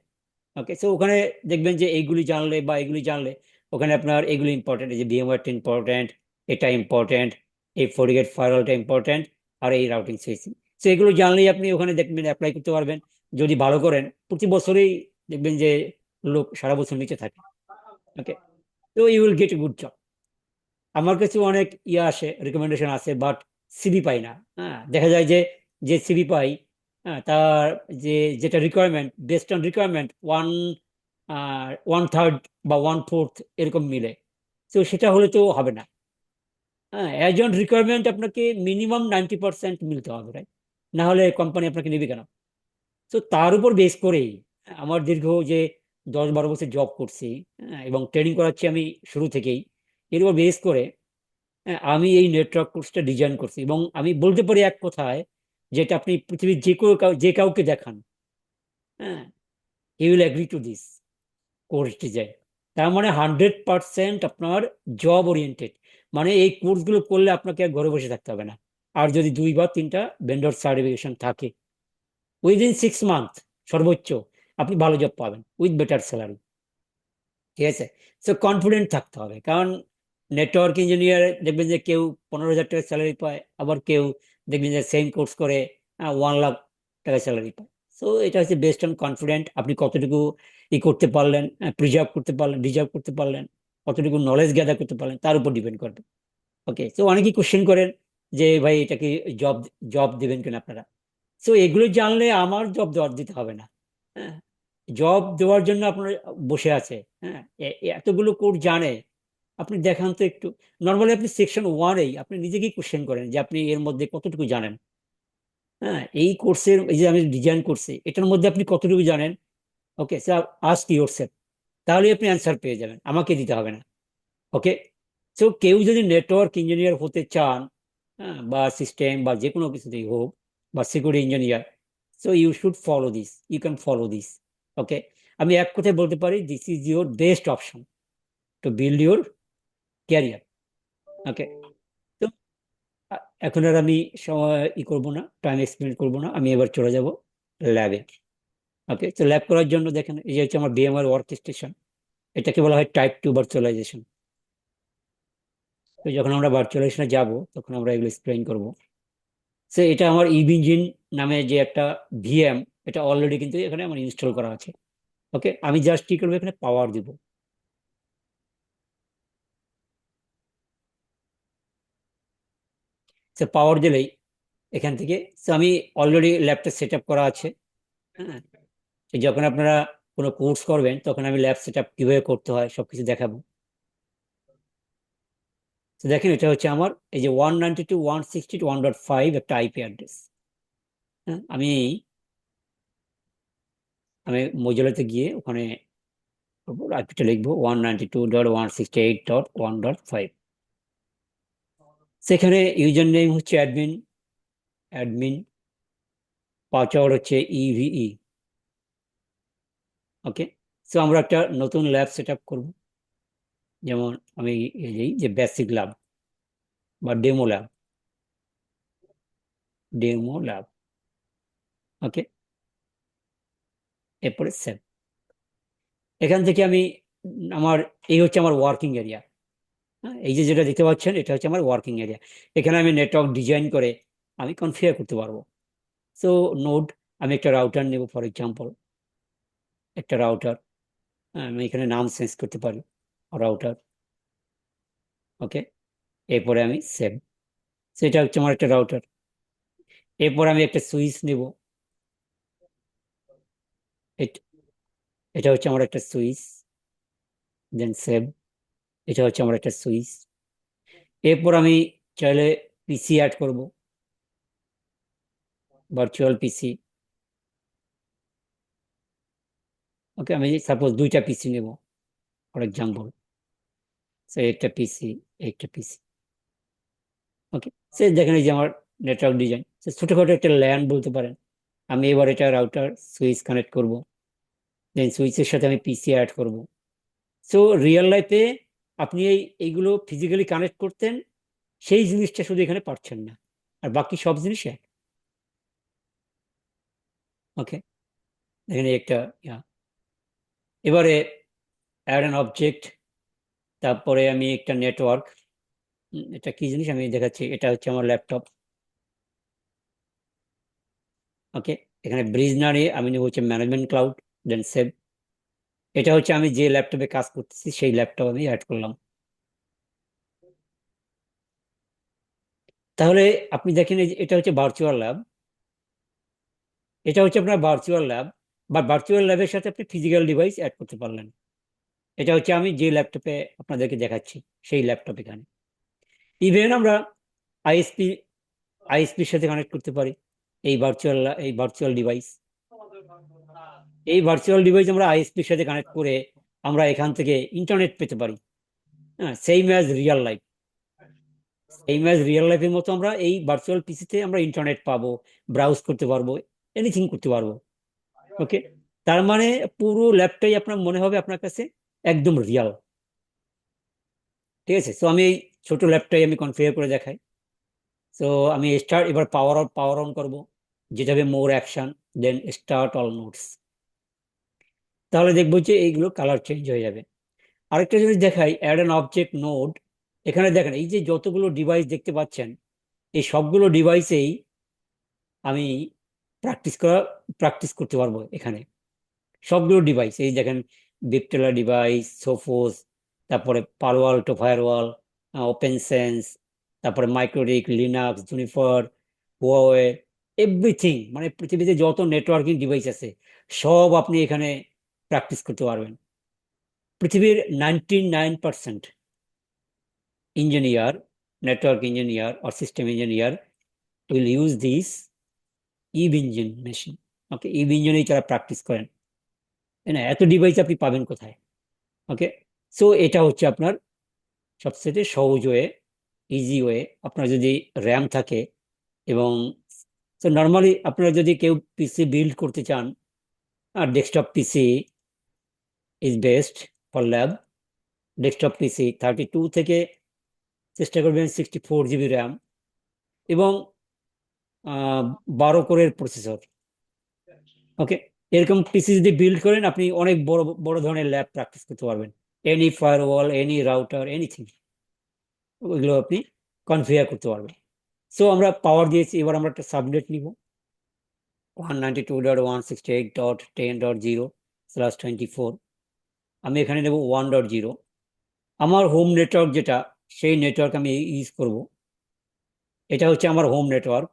A: ওকে, সো ওখানে দেখবেন যে এইগুলি জানলে বা এইগুলি জানলে ওখানে আপনার এগুলি ইম্পর্টেন্ট, এই যে VMware ইম্পর্টেন্ট, এটা ইম্পর্টেন্ট, এই ফরগেট ফায়ারওয়ালটা ইম্পর্টেন্ট, আর এই রাউটিং সুইচিং। সো এগুলো জানলেই আপনি ওখানে দেখবেন অ্যাপ্লাই করতে পারবেন। যদি ভালো করেন প্রতি বছরেই দেখবেন যে লোক সারা বছর নিচে থাকে। ওকে, তো you will get a good job. আমার কাছে অনেক আসে, রিকমেন্ডেশন আছে, বাট সিভি পাই না। হ্যাঁ, দেখা যায় যে যে সিভি পাই, হ্যাঁ, তার যে যেটা রিকোয়ারমেন্ট, বেস্ট অন রিকোয়ারমেন্ট, 1/3 বা 1/4 এরকম মিলে। তো সেটা হলে তো হবে না। হ্যাঁ, অ্যাজ অন রিকোয়ারমেন্ট আপনাকে মিনিমাম 90% মিলতে হবে, right? না হলে কোম্পানি আপনাকে নেবে কেন? তো তার উপর বেস করেই আমার দীর্ঘ যে 10-12 বছর জব করছি, হ্যাঁ, এবং ট্রেনিং করাচ্ছি আমি শুরু থেকেই, এর উপর বেস করে আমি এই নেটওয়ার্ক কোর্সটা ডিজাইন করছি। এবং আমি বলতে পারি এক কথায়, যেটা আপনি পৃথিবীর যে কাউকে দেখান, হ্যাঁ, he will agree to this course design. তার মানে 100% আপনার জব ওরিয়েন্টেড। মানে এই কোর্সগুলো করলে আপনাকে আর ঘরে বসে থাকতে হবে না। আর যদি 2 বা 3টা ভেন্ডর সার্টিফিকেশন থাকে, উইদিন 6 মান্থ সর্বোচ্চ আপনি ভালো জব পাবেন উইথ বেটার স্যালারি। ঠিক আছে, সো কনফিডেন্ট থাকতে হবে, কারণ নেটওয়ার্ক ইঞ্জিনিয়ার দেখবেন যে কেউ 15,000 টাকা স্যালারি পায়, আবার কেউ দেখবেন যে সেম কোর্স করে 1 লাখ টাকা স্যালারি পায়। সো এটা হচ্ছে বেস্ট অন কনফিডেন্ট, আপনি কতটুকু করতে পারলেন, প্রিজার্ভ করতে পারলেন, রিজার্ভ করতে পারলেন, কতটুকু নলেজ গ্যাদার করতে পারলেন, তার উপর ডিপেন্ড করবে। ওকে, তো অনেকেই কোশ্চেন করেন যে ভাই এটা কি জব জব দিবেন কিনা আপনারা? সো এগুলো জানলে আমার জব দেওয়ার দিতে হবে না। হ্যাঁ, জব দেওয়ার জন্য আপনার বসে আছে। হ্যাঁ, এতগুলো কোর্স জানে, আপনি দেখান তো একটু। নর্মালি আপনি সেকশন 1-এই আপনি নিজেকেই কোশ্চেন করেন যে আপনি এর মধ্যে কতটুকু জানেন। হ্যাঁ, এই কোর্সের এই যে আমি ডিজাইন করছি এটার মধ্যে আপনি কতটুকু জানেন? ওকে, স্যার, আস্ক ইয়োরসেলফ। তাহলে আপনি অ্যান্সার পেয়ে যাবেন, আমাকে দিতে হবে না। ওকে, সো কেউ যদি নেটওয়ার্ক ইঞ্জিনিয়ার হতে চান, হ্যাঁ, বা সিস্টেম বা যে কোনো কিছুতেই হোক, বা security engineer, so you should follow this, you can follow this. Okay, আমি এক কথায় বলতে পারি this is your best option to build your career. Okay, এখন আর আমি সময় করবো না, টাইম এক্সপেন্ড করবো না, আমি এবার চলে যাব ল্যাবে। ওকে, তো ল্যাব করার জন্য দেখেন এই যে হচ্ছে আমার বিএমআর ওয়ার্ক স্টেশন। এটাকে বলা হয় টাইপ 2 ভার্চুয়ালাইজেশন। তো যখন আমরা ভার্চুয়ালাইজেশনে যাব তখন আমরা এগুলো এক্সপ্লেইন করব। সে এটা আমার ইঞ্জিন নামে যে একটা ভিএম, এটা অলরেডি কিন্তু এখানে আমার ইনস্টল করা আছে। ওকে, আমি জাস্ট কি করবো, এখানে পাওয়ার দিব। সে পাওয়ার দিলেই এখান থেকে, সে আমি অলরেডি ল্যাবটা সেট আপ করা আছে। হ্যাঁ, তো যখন আপনারা কোনো কোর্স করবেন তখন আমি ল্যাব সেট আপ কিভাবে করতে হয় সবকিছু দেখাবো। তো দেখেন এটা হচ্ছে আমার এই যে 192.168.1.5 একটা আইপি অ্যাড্রেস। হ্যাঁ, আমি মজিলাতে গিয়ে ওখানে আইপিটা লিখবো 192.168.1.5। সেখানে ইউজার নেম হচ্ছে অ্যাডমিন, অ্যাডমিন পাসওয়ার্ড হচ্ছে ইভিই। ওকে, সো আমরা একটা নতুন ল্যাব সেট আপ করবো। যেমন আমি এই যে বেসিক ল্যাব বা ডেমো ল্যাব, ডেমো ল্যাব। ওকে, এরপরে সেভ। এখান থেকে আমি আমার এই হচ্ছে আমার ওয়ার্কিং এরিয়া। হ্যাঁ, এই যে যেটা দেখতে পাচ্ছেন এটা হচ্ছে আমার ওয়ার্কিং এরিয়া। এখানে আমি নেটওয়ার্ক ডিজাইন করে আমি কনফিগার করতে পারবো। সো নোড, আমি একটা রাউটার নেব ফর এক্সাম্পল, একটা রাউটার। আমি এখানে নাম চেঞ্জ করতে পারি, রাউটার। ওকে, এরপরে আমি সেভ। সেটা হচ্ছে আমার একটা রাউটার। এরপর আমি একটা সুইচ নেব। এট- এটা হচ্ছে আমার একটা সুইচ, দেন সেভ। এটা হচ্ছে আমার একটা সুইচ। এরপর আমি চাইলে পিসি অ্যাড করব, ভার্চুয়াল পিসি। ওকে, আমি সাপোজ দুইটা পিসি নেব ফর এক্সাম্পল, সে একটা পিসি, একটা পিসি। ওকে, সে দেখেন এই যে আমার নেটওয়ার্ক ডিজাইন, সে ছোটখাটো একটা ল্যান বলতে পারেন। আমি এবার এটা রাউটার সুইচ কানেক্ট করব, দেন সুইচের সাথে আমি পিসি অ্যাড করব। সো রিয়েল লাইফে আপনি এইগুলো ফিজিক্যালি কানেক্ট করতেন, সেই জিনিসটা শুধু এখানে পাচ্ছেন না, আর বাকি সব জিনিস এক। ওকে, এখানে একটা ইয়া। এবারে অ্যাড অ্যান অবজেক্ট, তারপরে আমি একটা নেটওয়ার্ক। এটা কি জিনিস আমি দেখাচ্ছি, এটা হচ্ছে আমার ল্যাপটপ। ওকে, এখানে ব্রিজ না নিয়ে আমি নেবো হচ্ছে ম্যানেজমেন্ট ক্লাউড, দেন সেভ। এটা হচ্ছে আমি যে ল্যাপটপে কাজ করতেছি সেই ল্যাপটপ আমি অ্যাড করলাম। তাহলে আপনি দেখেন এই যে এটা হচ্ছে ভার্চুয়াল ল্যাব, এটা হচ্ছে আপনার ভার্চুয়াল ল্যাব, বা ভার্চুয়াল ল্যাবের সাথে আপনি ফিজিক্যাল ডিভাইস অ্যাড করতে পারলেন। এটা হচ্ছে আমি যে ল্যাপটপে আপনাদেরকে দেখাচ্ছি সেই ল্যাপটপ। এখানে ইভেন আমরা আইএসপি, আইএসপির সাথে কানেক্ট করতে পারি এই ভার্চুয়াল ডিভাইস। এই ভার্চুয়াল ডিভাইস আমরা আইএসপির সাথে কানেক্ট করে আমরা এখান থেকে ইন্টারনেট পেতে পারি। হ্যাঁ, same as real life, same as real লাইফের মতো আমরা এই ভার্চুয়াল পিসিতে আমরা ইন্টারনেট পাবো, ব্রাউজ করতে পারবো, এনিথিং করতে পারবো। ওকে, তার মানে পুরো ল্যাবটাই আপনার মনে হবে আপনার কাছে একদম রিয়াল। ঠিক আছে, তো আমি এই ছোট ল্যাবটাই আমি কনফিগার করে দেখাই। তো আমি স্টার্ট, এবার পাওয়ার অন করব, যেটা হবে more action, then start all notes. তাহলে দেখবো যে এইগুলো কালার চেঞ্জ হয়ে যাবে। আরেকটা জিনিস দেখাই, অ্যাড অ্যান অবজেক্ট নোড। এখানে দেখেন এই যে যতগুলো ডিভাইস দেখতে পাচ্ছেন, এই সবগুলো ডিভাইসেই আমি প্র্যাকটিস করতে পারবো এখানে। সবগুলো ডিভাইস এই দেখেন, বিপটেলা ডিভাইস, সোফোস, তারপরে পালো আল্টো ফায়ারওয়াল, ওপেন সেন্স, তারপরে মাইক্রোডিক, লিনাক্স, জুনিফার, হুয়াওয়ে, এভরিথিং, মানে পৃথিবীতে যত নেটওয়ার্কিং ডিভাইস আছে সব আপনি এখানে প্র্যাকটিস করতে পারবেন। পৃথিবীর 99% engineer, network engineer or system engineer will use this EVE engine machine. Okay, EVE ইঞ্জিনেই তারা প্র্যাকটিস করেন, তাই না? এত ডিভাইস আপনি পাবেন কোথায়? ওকে, সো এটা হচ্ছে আপনার সবচেয়ে সহজ ওয়ে, ইজি ওয়ে। আপনার যদি র্যাম থাকে এবং তো নর্মালি আপনারা যদি কেউ পিসি বিল্ড করতে চান, আর desktop PC is best for lab. Desktop PC 32 থেকে চেষ্টা করবেন 64 জিবি র্যাম, এবং 12 কোরের প্রসেসর। ওকে, এরকম পিসি যদি বিল্ড করেন আপনি অনেক বড় বড় ধরনের ল্যাব প্র্যাকটিস করতে পারবেন। Any firewall, any router, anything, ওইগুলো আপনি কনফিগার করতে পারবেন। সো আমরা পাওয়ার দিয়েছি, এবার আমরা একটা সাবনেট নিব 192.168.10.0/24। আমি এখানে নেব 1.0। আমার হোম নেটওয়ার্ক যেটা, সেই নেটওয়ার্ক আমি ইউজ করব। এটা হচ্ছে আমার হোম নেটওয়ার্ক।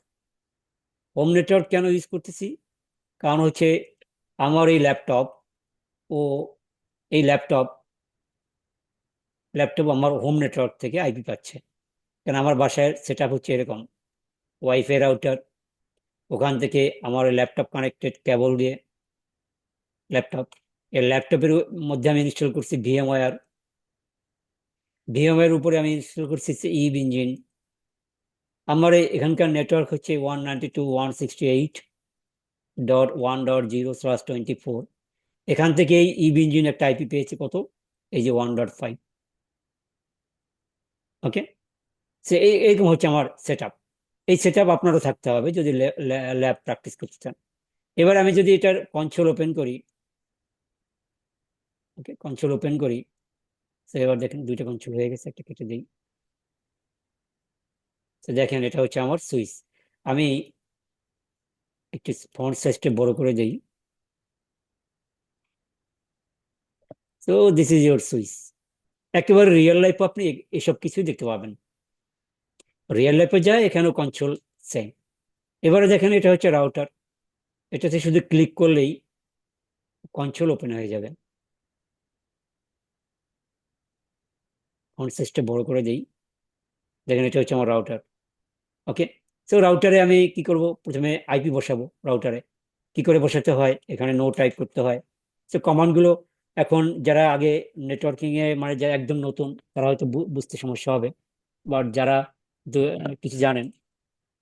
A: হোম নেটওয়ার্ক কেন ইউজ করতেছি? কারণ হচ্ছে আমার এই ল্যাপটপ ও এই ল্যাপটপ আমার হোম নেটওয়ার্ক থেকে আইপি পাচ্ছে। কারণ আমার বাসায় সেট আপ হচ্ছে এরকম, ওয়াইফাই রাউটার, ওখান থেকে আমার ল্যাপটপ কানেক্টেড কেবল দিয়ে ল্যাপটপ, এই ল্যাপটপের মধ্যে আমি ইনস্টল করছি ভিএমওয়্যার উপরে আমি ইনস্টল করছি ইভ ইঞ্জিন। আমার এখানকার নেটওয়ার্ক হচ্ছে 192.168.1.0/24। এখান থেকে এই ইভ ইঞ্জিন একটা আইপি পেয়েছি কত, এই যে 1.5। ওকে, সে এইরকম হচ্ছে আমার সেট আপ। এই সেট আপ আপনারও থাকতে হবে যদি ল্যাব প্র্যাকটিস করতে চান। এবার আমি যদি এটার কনসোল ওপেন করি, ওকে কনসোল ওপেন করি, তো এবার দেখেন দুইটা কনসোল হয়ে গেছে, একটা কেটে দিই। তো দেখেন এটা হচ্ছে আমার সুইচ। আমি একটু ফন্ট সাইজটা বড় করে দিই। তো দিস ইজ ইউর সুইচ। একেবারে রিয়েল লাইফে আপনি এসব কিছুই দেখতে পাবেন। রিয়েল লাইফে যায় এখানেও কন্ট্রোল সেম। এবারে দেখেন এটা হচ্ছে রাউটার, এটাতে শুধু ক্লিক করলেই কন্ট্রোল ওপেন হয়ে যাবে। ফন্ট সাইজটা বড় করে দিই, দেখেন এটা হচ্ছে আমার রাউটার। ওকে, তো রাউটারে আমি কি করব, প্রথমে আইপি বসাবো। রাউটারে কি করে বসাতে হয়, এখানে নো টাইপ করতে হয়। সে কমান্ডগুলো এখন যারা আগে নেটওয়ার্কিং এ মানে যারা একদম নতুন তারা হয়তো বুঝতে সমস্যা হবে, বাট যারা কিছু জানেন,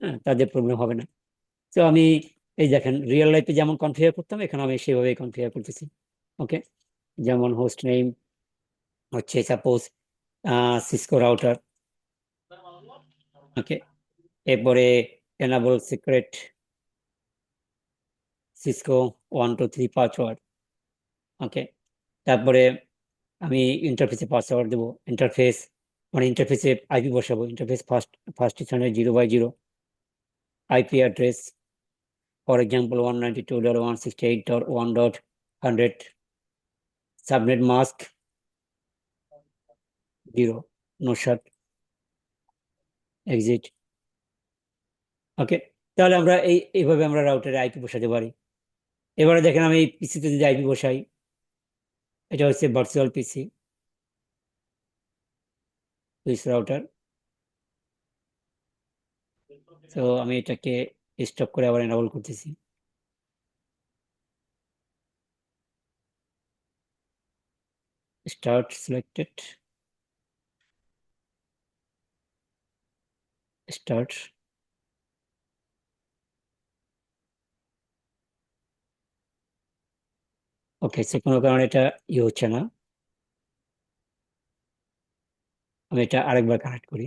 A: হ্যাঁ, তাদের প্রবলেম হবে না। তো আমি এই দেখেন রিয়েল লাইফে যেমন কনফিগার করতাম এখানে আমি সেভাবেই কনফিগার করতেছি। ওকে, যেমন হোস্ট নেম হচ্ছে সাপোজ সিসকো রাউটার। ওকে, এরপরে এনাবল সিক্রেট সিসকো 123 পাসওয়ার্ড। ওকে, তারপরে আমি ইন্টারফেসে পাসওয়ার্ড দেবো। ইন্টারফেস মানে ইন্টারফেসে আইপি বসাবো। ইন্টারফেস ফার্স্ট স্থানে 0/0। IP address for example 192.168.1.100। Subnet mask 0, no shut, exit. Okay, তাহলে আমরা এইভাবে আমরা রাউটারে আইপি বসাতে পারি। এবারে দেখেন আমি এই পিসিতে যদি আইপি বসাই, এটা হচ্ছে ভার্চুয়াল পিসি সুইচ রাউটার। তো আমি এটাকে স্টপ করে আবার এনাবল করতেছি। Start selected, start. ওকে, সে কোনো কারণে এটা হচ্ছে না। আমি এটা আরেকবার কানেক্ট করি।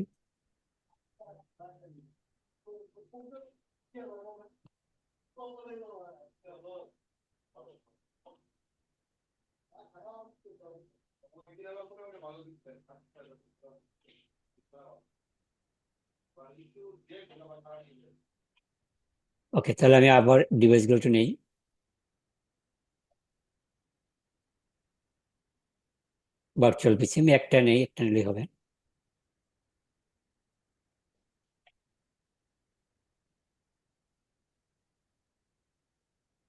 A: ওকে, তাহলে আমি আবার ডিভাইসগুলো একটু নেই। ভার্চুয়াল পিসি আমি একটা নেই, একটা নিলেই হবে।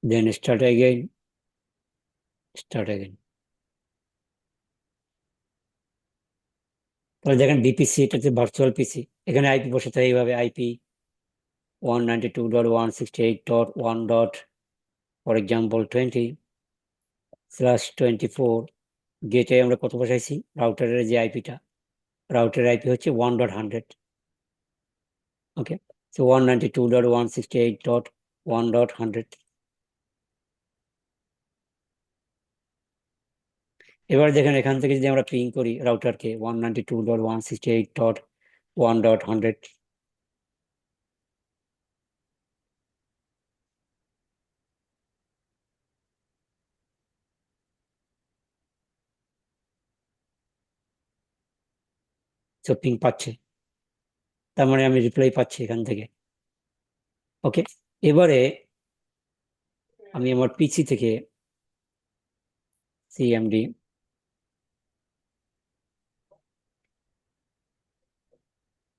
A: Then start again, start again. তাহলে দেখেন বিপিসি, এটা হচ্ছে ভার্চুয়াল পিসি। এখানে আইপি বসাতে হয় এইভাবে, আইপি 192.168.1. For example 20/24। গেটে আমরা কত বসাইছি, রাউটারের যে আইপিটা, রাউটারের আইপি হচ্ছে 1.100। ওকে, সো 192.168.1.100। এবার দেখেন এখান থেকে যদি আমরা পিং করি রাউটারকে 192.168.1.100, সো পিং পাচ্ছে, তার মানে আমি রিপ্লাই পাচ্ছি এখান থেকে। ওকে, এবারে আমি আমার পিসি থেকে সিএমডি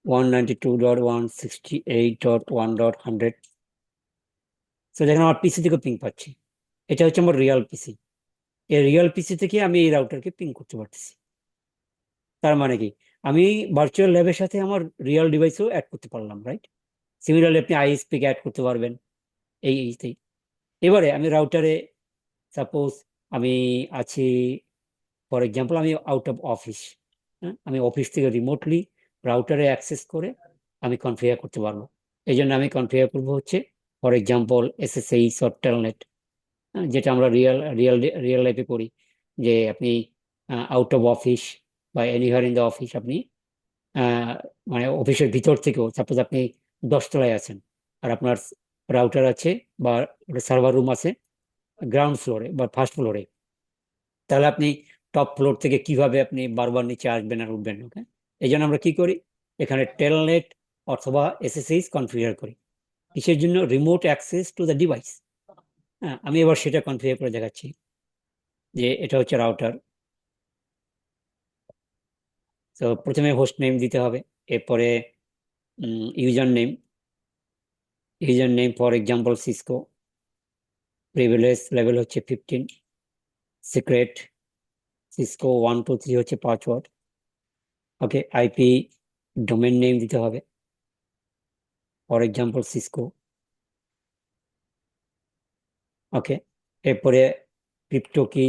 A: 192.168.1.100, তো দেখেন আমার পিসি থেকে পিং পাচ্ছি। এটা হচ্ছে আমার রিয়াল পিসি। এই রিয়াল পিসি থেকে আমি এই রাউটারকে পিং করতে পারতেছি। তার মানে কি, আমি ভার্চুয়াল ল্যাবের সাথে আমার রিয়াল ডিভাইসও অ্যাড করতে পারলাম, রাইট? সিমিলারলি আপনি আইএসপি কে অ্যাড করতে পারবেন এই। এবারে আমি রাউটারে, সাপোজ আমি আছি, ফর এক্সাম্পল আমি আউট অফ অফিস, আমি অফিস থেকে রিমোটলি রাউটারে অ্যাক্সেস করে আমি কনফিগার করতে পারবো। এই জন্য আমি কনফিগার করবো হচ্ছে for example SSH or Telnet, যেটা আমরা রিয়েল লাইফে করি, যে আপনি আউট অফ অফিস বা এনিহার ইন দ্য অফিস আপনি আহ, মানে অফিসের ভিতর থেকেও, সাপোজ আপনি 10 তলায় আছেন আর আপনার রাউটার আছে বা সার্ভার রুম আছে গ্রাউন্ড ফ্লোরে বা ফার্স্ট ফ্লোরে, তাহলে আপনি টপ ফ্লোর থেকে কিভাবে আপনি বারবার নিচে আসবেন আর উঠবেন? ওকে, এই জন্য আমরা কি করি, এখানে টেলনেট অথবা এসএসএইচ কনফিগার করি। কিসের জন্য? Remote access to the device. হ্যাঁ, আমি এবার সেটা কনফিগার করে দেখাচ্ছি, যে এটা হচ্ছে রাউটার। তো প্রথমে হোস্ট নেম দিতে হবে, এরপরে user name for example Cisco, privilege level হচ্ছে 15, সিক্রেট সিসকো 123 হচ্ছে পাসওয়ার্ড। ওকে, আইপি ডোমেন নেম দিতে হবে, ফর এক্সাম্পল সিসকো। ওকে, এরপরে ক্রিপ্টো কি,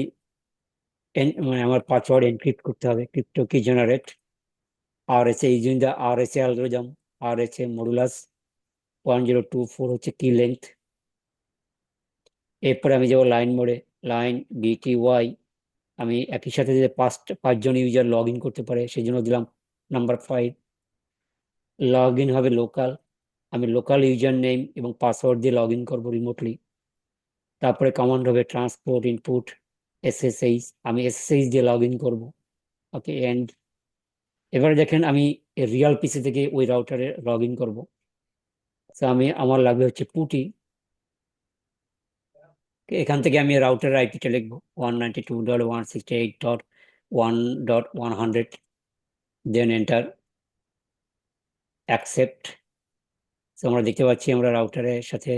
A: মানে আমার পাসওয়ার্ড এনক্রিপ্ট করতে হবে, ক্রিপ্টো কি generate RSA using the RSA algorithm, RSA modulus 1024 হচ্ছে কি লেন্থ। এরপরে আমি যাবো লাইন মোডে, লাইন BTY, আমি একই সাথে যে পাঁচজন ইউজার লগ ইন করতে পারে সেই জন্য দিলাম নাম্বার 5। লগ ইন হবে লোকাল, আমি লোকাল ইউজার নেম এবং পাসওয়ার্ড দিয়ে লগ ইন করবো রিমোটলি। তারপরে কমান্ড হবে ট্রান্সপোর্ট ইনপুট SSH, আমি SSH দিয়ে লগ ইন করবো। ওকে, এন্ড এবারে দেখেন আমি রিয়াল পিসি থেকে ওই রাউটারে লগ ইন করবো। তো আমার লাগবে হচ্ছে পুটি। এখান থেকে আমি রাউটার আইপিটা লিখবো 192.168.1.100, দেন এন্টার, অ্যাকসেপ্ট। তো আমরা দেখতে পাচ্ছি আমরা রাউটারের সাথে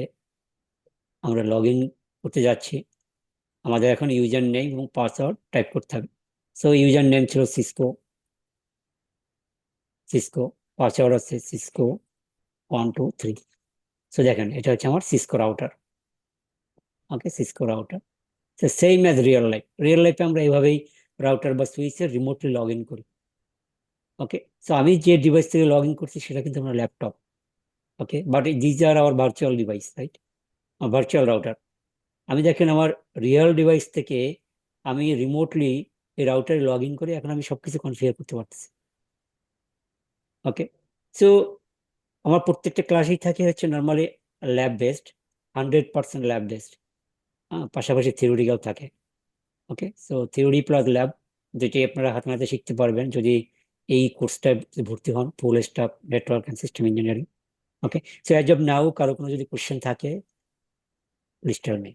A: আমরা লগ ইন করতে যাচ্ছি। আমাদের এখন ইউজার নেম এবং পাসওয়ার্ড টাইপ করতে হবে। সো ইউজার নেম ছিল সিসকো, পাসওয়ার্ড হচ্ছে সিসকো 123। সো দেখেন এটা হচ্ছে আমার Cisco router. Okay, Cisco router same as real লাইফে আমরা এইভাবেই রাউটার বা সুইচে রিমোটলি লগ ইন করি। ওকে, সো আমি যে ডিভাইস থেকে লগ ইন করছি সেটা কিন্তু আমার laptop. Okay, but these are our virtual device, right? Virtual router. আমি দেখেন আমার রিয়েল ডিভাইস থেকে আমি রিমোটলি এই রাউটারে লগ ইন করে এখন আমি সবকিছু কনফিগার করতে পারতেছি। ওকে, সো আমার প্রত্যেকটা ক্লাসেই থাকে হচ্ছে normally lab based, 100% lab based, পাশাপাশি থিওরিটিক্যাল থাকে। ওকে, সো থিওরি প্লাস ল্যাব যেটি আপনারা হাতে হাতে শিখতে পারবেন যদি এই কোর্সটা ভর্তি হন, full stack network and system engineering. Okay, so as of now কারো কোনো যদি কোশ্চেন থাকে, প্লিজ টেল মি।